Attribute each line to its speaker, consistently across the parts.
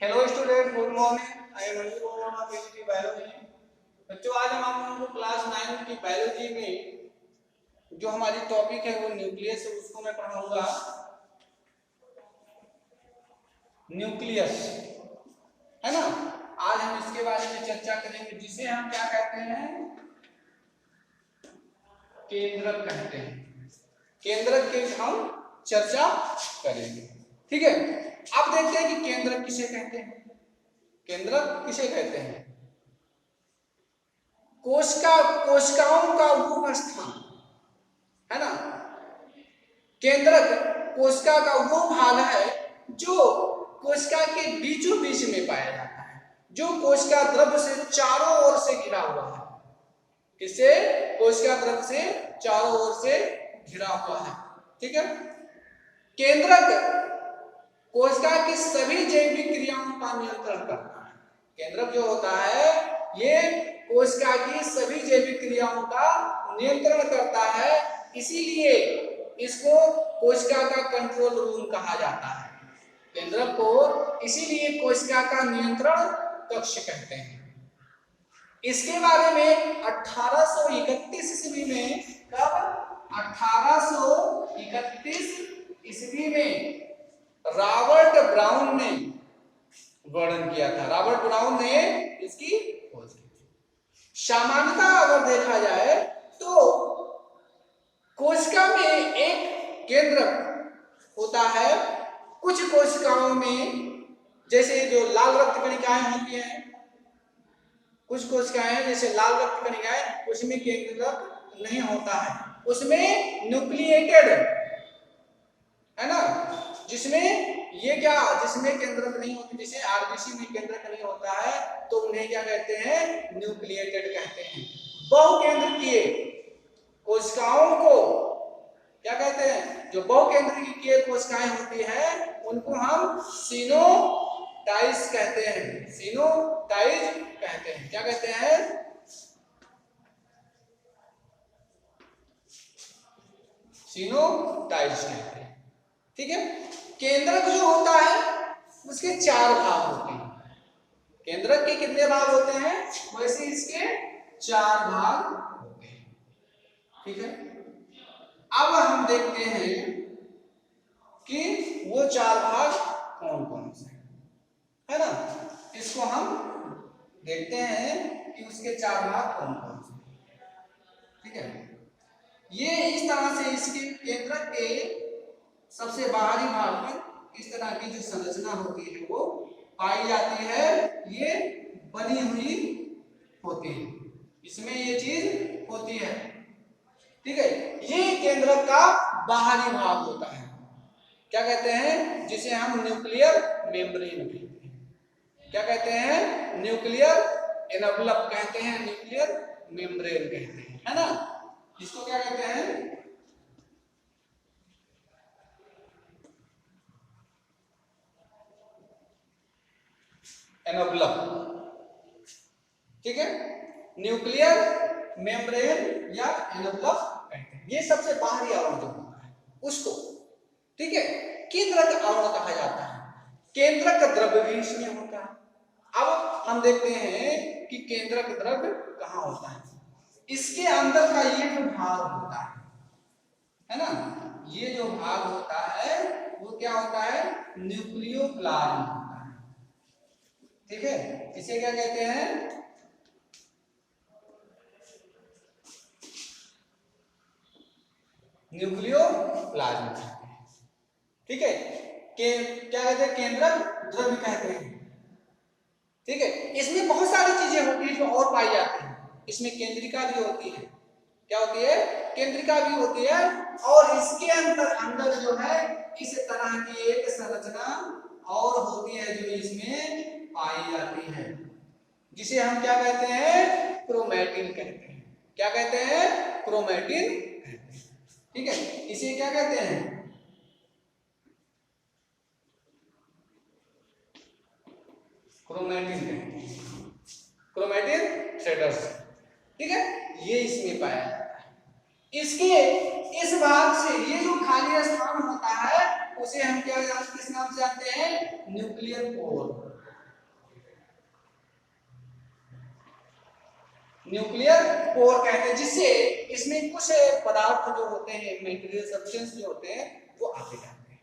Speaker 1: Hello student, good morning. I am Anil Verma, PGT biology. बच्चों, आज हम आप लोगों को क्लास 9 की बायोलॉजी में जो हमारी टॉपिक है वो न्यूक्लियस है, उसको मैं पढ़ाऊंगा। न्यूक्लियस है ना। आज हम इसके बारे में चर्चा करेंगे, जिसे हम क्या कहते हैं, केंद्रक कहते हैं। केंद्रक की हम चर्चा करेंगे, ठीक है। अब देखते हैं कि केंद्रक किसे कहते हैं। केंद्रक किसे कहते हैं? कोशिकाओं का वो स्थान है ना। केंद्रक कोशिका का वो भाग है जो कोशिका के बीचों बीच में पाया जाता है, जो कोशिका द्रव्य से चारों ओर से घिरा हुआ है। किससे? कोशिका द्रव्य से चारों ओर से घिरा हुआ है, ठीक है। केंद्रक कोशिका की सभी जैविक क्रियाओं का नियंत्रण करता है। केंद्रक जो होता है ये कोशिका की सभी जैविक क्रियाओं का नियंत्रण करता है, इसीलिए इसको कोशिका का कंट्रोल रूम कहा जाता है। केंद्रक को इसीलिए कोशिका का नियंत्रण कक्ष कहते हैं। इसके बारे में 1831 ईस्वी में, कब? 1831 ईस्वी में रॉबर्ट ब्राउन ने वर्णन किया था। रॉबर्ट ब्राउन ने इसकी खोज की थी। सामान्यतः अगर देखा जाए तो कोशिका में एक केंद्रक होता है। कुछ कोशिकाओं में, जैसे जो लाल रक्त कणिकाएं होती हैं, कुछ कोशिकाएं जैसे लाल रक्त कणिकाएं, उसमें केंद्रक नहीं होता है, उसमें न्यूक्लिएटेड है ना। जिसमें ये क्या, जिसमें केंद्रक नहीं होती, जैसे आरबीसी में केंद्रक नहीं होता है, तो उन्हें क्या कहते हैं? न्यूक्लिएटेड कहते हैं। बहुकेंद्रकीय कोशिकाओं को क्या कहते हैं? जो बहुकेंद्रकीय कोशिकाएं होती हैं उनको हम सिनोटाइज कहते हैं। सिनोटाइज कहते हैं। क्या कहते हैं? सिनोटाइज कहते हैं, ठीक है। केंद्रक जो होता है उसके 4 भाग होते हैं। केंद्रक के कितने भाग होते हैं? वैसे इसके 4 भाग होते हैं, ठीक है। अब हम देखते हैं कि वो 4 भाग कौन कौन से है ना। इसको हम देखते हैं कि उसके 4 भाग कौन कौन से, ठीक है। ये इस तरह से इसके केंद्रक के सबसे बाहरी भाग पर इस तरह की जो संरचना होती है वो पाई जाती है। ये बनी हुई होती है, इसमें ये चीज होती है, ठीक है। ये केंद्रक का बाहरी भाग होता है। क्या कहते हैं? जिसे हम न्यूक्लियर मेम्ब्रेन कहते हैं। क्या कहते हैं? न्यूक्लियर एनवलप कहते हैं, न्यूक्लियर मेम्ब्रेन कहते हैं, है ना। इसको क्या कहते हैं? एनवलप, ठीक है। न्यूक्लियर मेम्ब्रेन या एनवलप कहते हैं। ये सबसे बाहरी आवरण जो होता है उसको, ठीक है, केंद्रक आवरण कहा जाता है। केंद्रक द्रव्य भी इसमें होता है। अब हम देखते हैं कि केंद्रक द्रव्य कहाँ होता है। इसके अंदर का ये जो भाग होता है ना, ये जो भाग होता है वो क्या होता है? न्यूक्लियोप्लाज्म होता है, ठीक है। इसे क्या कहते हैं? न्यूक्लियोप्लाज्म कहते हैं, ठीक है। क्या कहते हैं? केंद्रक द्रव्य कहते हैं, ठीक है। इसमें बहुत सारी चीजें होती है जो और पाई जाती है। इसमें केंद्रिका भी होती है। क्या होती है? केंद्रिका भी होती है। और इसके अंदर जो है इस तरह की एक संरचना और होती है जो इसमें पाई जाती है, जिसे हम क्या कहते हैं? क्रोमैटिन कहते हैं। क्या कहते हैं? क्रोमैटिन कहते हैं, ठीक है। इसे क्या कहते हैं? क्रोमैटिन कहते हैं, क्रोमैटिन थ्रेडर्स, ठीक है। ये इसमें पाया जाता है। इसके इस भाग से ये जो खाली स्थान होता है उसे हम क्या किस नाम से जानते हैं? Nuclear pore. न्यूक्लियर पोर कहते हैं, जिससे इसमें कुछ पदार्थ जो होते हैं, मेटेरियल सब्सटेंस जो होते हैं वो आते जाते हैं।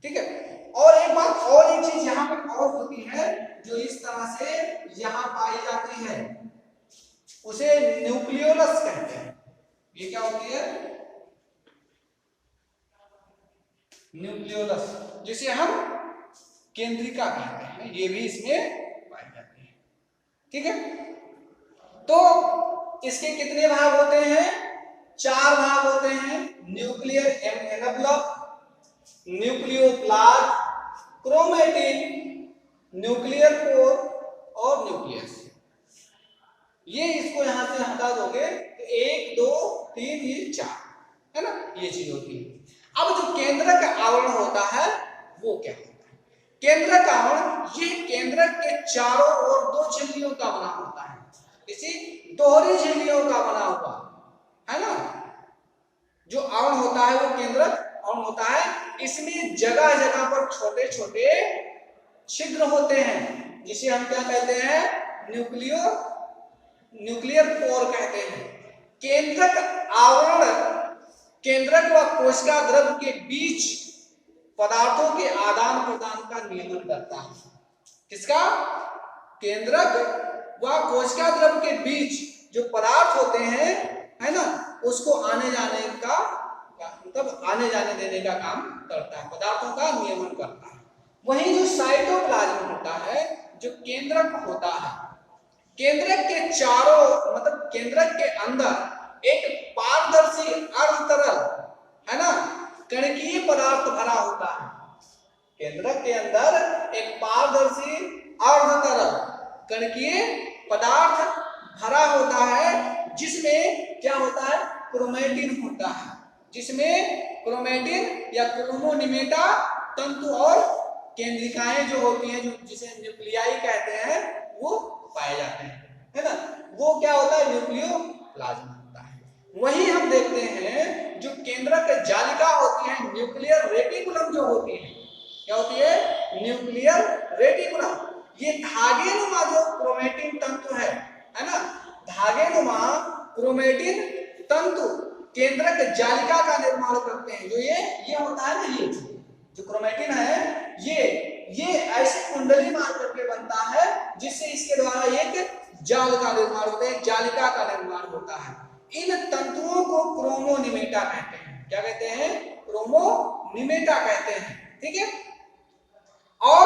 Speaker 1: ठीक है। और एक बात और, एक चीज यहाँ पे और होती है जो इस तरह से यहाँ पाई जाती है, उसे न्यूक्लियोलस कहते हैं। ये क्या होती है? न्यूक्लियोलस, जिसे हम केंद्रिका कहते हैं, ये भी इसमें पाई जाती है। ठीक है। तो इसके कितने भाग होते हैं? 4 भाग होते हैं। Nuclear envelope, nucleoplasm, chromatin, nuclear pore और न्यूक्लियस। ये इसको यहां से हटा दोगे तो 1 2 3 ये 4 है ना, ये चीज होती है। अब जो केंद्रक आवरण होता है वो क्या होता है? केंद्रक आवरण, ये केंद्रक के चारों ओर 2 झिल्लियों का बना होता है, इसी दोहरी झिल्लियों का बना हुआ है ना। जो आवरण होता है वो केंद्रक आवरण होता है। इसमें जगह जगह पर छोटे छोटे छिद्र होते हैं, जिसे हम क्या कहते हैं? न्यूक्लियर पोर कहते हैं। केंद्रक आवरण केंद्रक व कोशिका द्रव के बीच पदार्थों के आदान प्रदान का नियमन करता है। किसका? केंद्रक व कोशिका द्रव के बीच जो पदार्थ होते हैं, है ना, उसको आने जाने का, मतलब आने जाने देने का काम करता है, पदार्थों का नियमन करता है। वहीं जो साइटोप्लाज्म होता है, जो केंद्रक होता है, केंद्रक के चारों, मतलब केंद्रक के अंदर एक पारदर्शी अर्धतरल, है ना, कणकीय पदार्थ भरा होता है। केंद्रक के अंदर एक पारदर्शी अर्धतरल कणकीय पदार्थ भरा होता है, जिसमें क्या होता है? क्रोमेटिन होता है, जिसमें क्रोमेटिन या क्रोमोनिमेटा तंतु और केंद्रिकाएं जो होती हैं, जो जिसे न्यूक्लियाई कहते हैं, वो पाए जाते हैं, है ना। वो क्या होता है? न्यूक्लियोप्लाज्म होता है। वहीं हम देखते हैं जो केंद्रक जालिका होती है, न्यूक्लियर रेटिकुलम जो होती है, क्या होती है? Nuclear reticulum. ये धागेनुमा जो क्रोमेटिन तंतु है ना, धागेनुमा क्रोमेटिन तंतु केंद्रक जालिका का निर्माण करते हैं। जो ये होता है ना, ये जो क्रोमेटिन है, ये ऐसी कुंडली मार करके बनता है, जिससे इसके द्वारा एक जाल का निर्माण होता है, जालिका का निर्माण होता है। इन तंतुओं को क्रोमोनिमेटा कहते हैं। क्या कहते हैं? क्रोमोनिमेटा कहते हैं। ठीक है। और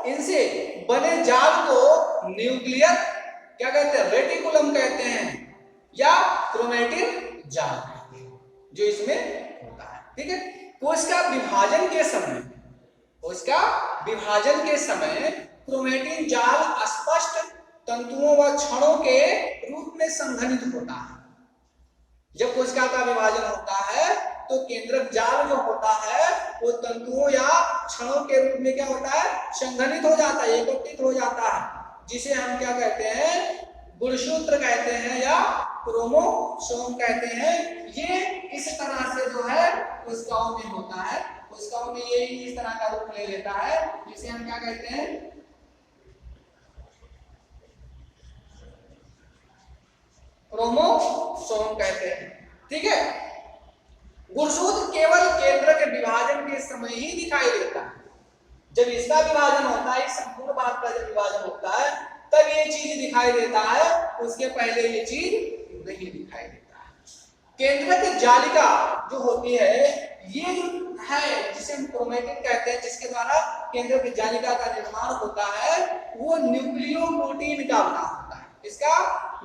Speaker 1: इनसे बने जाल को न्यूक्लियर क्या कहते हैं? रेटिकुलम कहते हैं, या क्रोमेटिन जाल कहते हैं, जो इसमें होता है। ठीक है। कोशिका विभाजन के समय क्रोमेटिन जाल स्पष्ट तंतुओं व क्षणों के रूप में संघनित होता है। जब कोशिका का विभाजन होता है तो केंद्रक जाल जो होता है वो तंतुओं या क्षणों के रूप में क्या होता है? संघनित हो जाता है, एकत्रित हो जाता है, जिसे हम क्या कहते हैं? गुणसूत्र कहते हैं या क्रोमोसोम कहते हैं। ये इस तरह से जो है कोशिकाओं में होता है। कोशिकाओं में ये इस तरह का रूप ले लेता है, जिसे हम क्या कहते हैं? क्रोमोसोम कहते हैं। ठीक है। गुणसूत्र केवल केंद्रक के विभाजन के समय ही दिखाई देता है। जब इसका विभाजन होता है, इस संपूर्ण भाग का जब विभाजन होता है, तब ये चीज दिखाई देता है, उसके पहले ये चीज नहीं दिखाई देता है। केंद्रक जालिका जो होती है, ये जो है जिसे हम क्रोमेटिन कहते हैं, जिसके द्वारा केंद्रक जालिका का निर्माण होता है, वो न्यूक्लियोप्रोटीन का बना होता है। इसका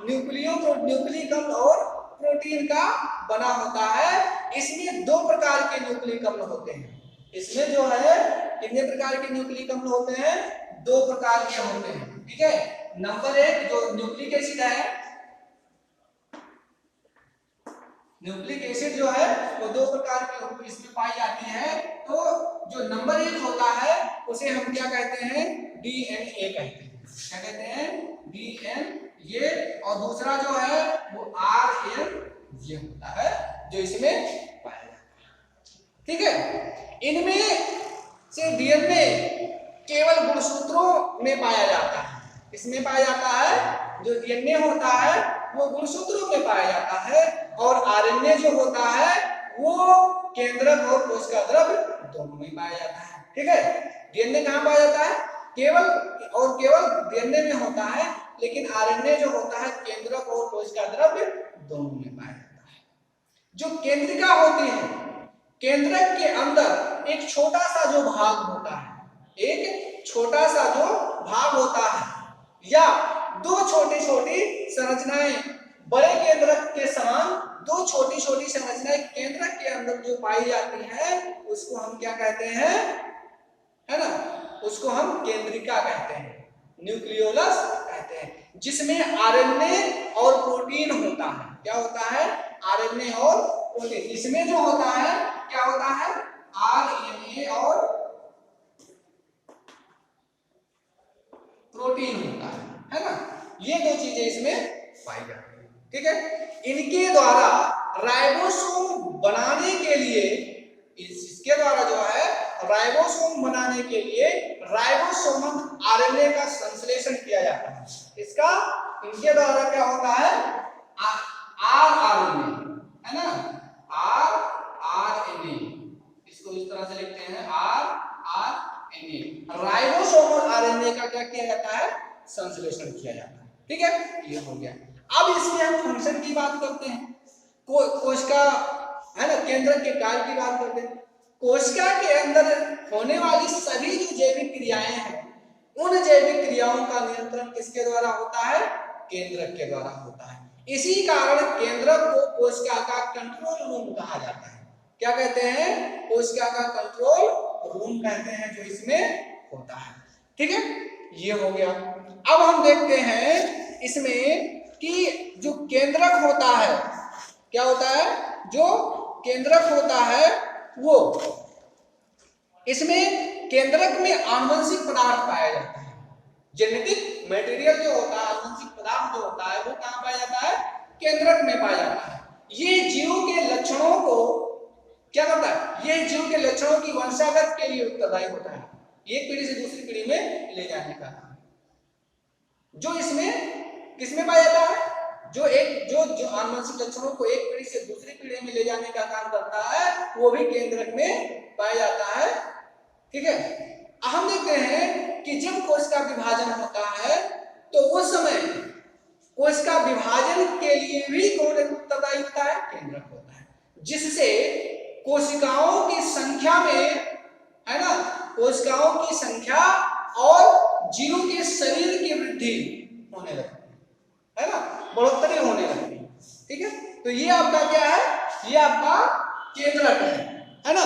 Speaker 1: न्यूक्लिक अम्ल और प्रोटीन का बना होता है। इसमें 2 प्रकार के न्यूक्लिक अम्ल होते हैं। इसमें जो है कितने प्रकार के न्यूक्लिक अम्ल होते हैं? 2 प्रकार के होते हैं। ठीक है। नंबर 1 जो न्यूक्लिक एसिड है, न्यूक्लिक एसिड जो है वो 2 प्रकार की इसमें पाई जाती है। तो जो नंबर 1 होता है उसे हम क्या कहते हैं? डीएनए कहते हैं। क्या कहते हैं? डीएनए। और दूसरा जो है वो आरएनए होता है, जो इसमें पाया जाता है। ठीक है। इनमें से डीएनए केवल गुणसूत्रों में पाया जाता है, इसमें पाया जाता है। जो डीएनए होता है वो गुणसूत्रों में पाया जाता है और आरएनए जो होता है वो केंद्रक और कोशिका द्रव्य दोनों में पाया जाता है। ठीक है, डीएनए कहाँ पाया जाता है? केवल डीएनए में होता है, लेकिन आरएनए जो होता है केंद्रक और कोशिका द्रव्य दोनों में पाया जाता है। जो केंद्रिका होती है, केंद्रक के अंदर एक छोटा सा जो भाग होता है, एक छोटा सा जो भाग होता है या दो छोटी छोटी संरचनाएं बड़े केंद्रक के समान दो छोटी छोटी संरचनाएं केंद्रक के अंदर जो पाई जाती है उसको हम क्या कहते हैं? है ना, उसको हम केंद्रिका कहते हैं, न्यूक्लियोलस कहते हैं, जिसमें आरएनए और प्रोटीन होता है। क्या होता है? आरएनए और प्रोटीन। इसमें जो होता है क्या होता है? आरएनए और प्रोटीन होता है ना, ये दो चीजें इसमें पाई जाती है। ठीक है, इनके द्वारा राइबोसोम बनाने के लिए, इसके द्वारा जो है राइबोसोम बनाने के लिए राइबोसोमल आरएनए का संश्लेषण किया जाता है। इसका इनके द्वारा क्या होता है? आरएनए, है ना, आरएनए, इसको इस तरह से लिखते हैं आरएनए। राइबोसोमल आरएनए का क्या किया जाता है? संश्लेषण किया जाता है। ठीक है, ये हो गया। अब इसमें हम फंक्शन की बात करते हैं, कोशिका, है ना, केंद्रक के कार्य की बात करते हैं। कोशिका के अंदर होने वाली सभी जो जैविक क्रियाएं हैं, उन जैविक क्रियाओं का नियंत्रण किसके द्वारा होता है? केंद्रक के द्वारा होता है। इसी कारण केंद्रक को कोशिका का कंट्रोल रूम कहा जाता है। क्या कहते हैं? कोशिका का कंट्रोल रूम कहते हैं, जो इसमें होता है। ठीक है, ये हो गया। अब हम देखते हैं इसमें कि जो केंद्रक होता है, क्या होता है? जो केंद्रक होता है वो, इसमें केंद्रक में आनुवंशिक पदार्थ पाया जाता है। जेनेटिक मटेरियल जो होता है, आनुवंशिक पदार्थ जो होता है, वो कहाँ पाया जाता है? केंद्रक में पाया जाता है। ये जीव के लक्षणों को क्या करता है? ये जीव के लक्षणों की वंशागत के लिए उत्तरदायी होता है, एक पीढ़ी से दूसरी पीढ़ी में ले जाने का। जो इसमें किसमें पाया जाता है? जो आनुवंशिक लक्षणों को एक पीढ़ी से दूसरी पीढ़ी में ले जाने का काम करता है, वो भी केंद्रक में पाया जाता है। ठीक है, हम देखते हैं कि जब कोशिका विभाजन होता है तो उस समय कोशिका विभाजन के लिए भी कौन उत्तरदायी होता है? केंद्रक होता है, जिससे कोशिकाओं की संख्या में, है ना, कोशिकाओं की संख्या और जीव के शरीर की वृद्धि होने लगती है ना, बढ़ोतरी होने लगती है। ठीक है, तो ये आपका क्या है? ये आपका केंद्रक है ना।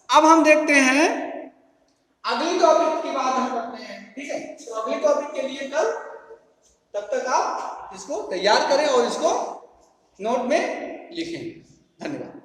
Speaker 1: अब हम देखते हैं अगली टॉपिक की बात हम करते हैं। ठीक है, तो अगली टॉपिक के लिए कल, तब तक आप इसको तैयार करें और इसको नोट में लिखें। धन्यवाद।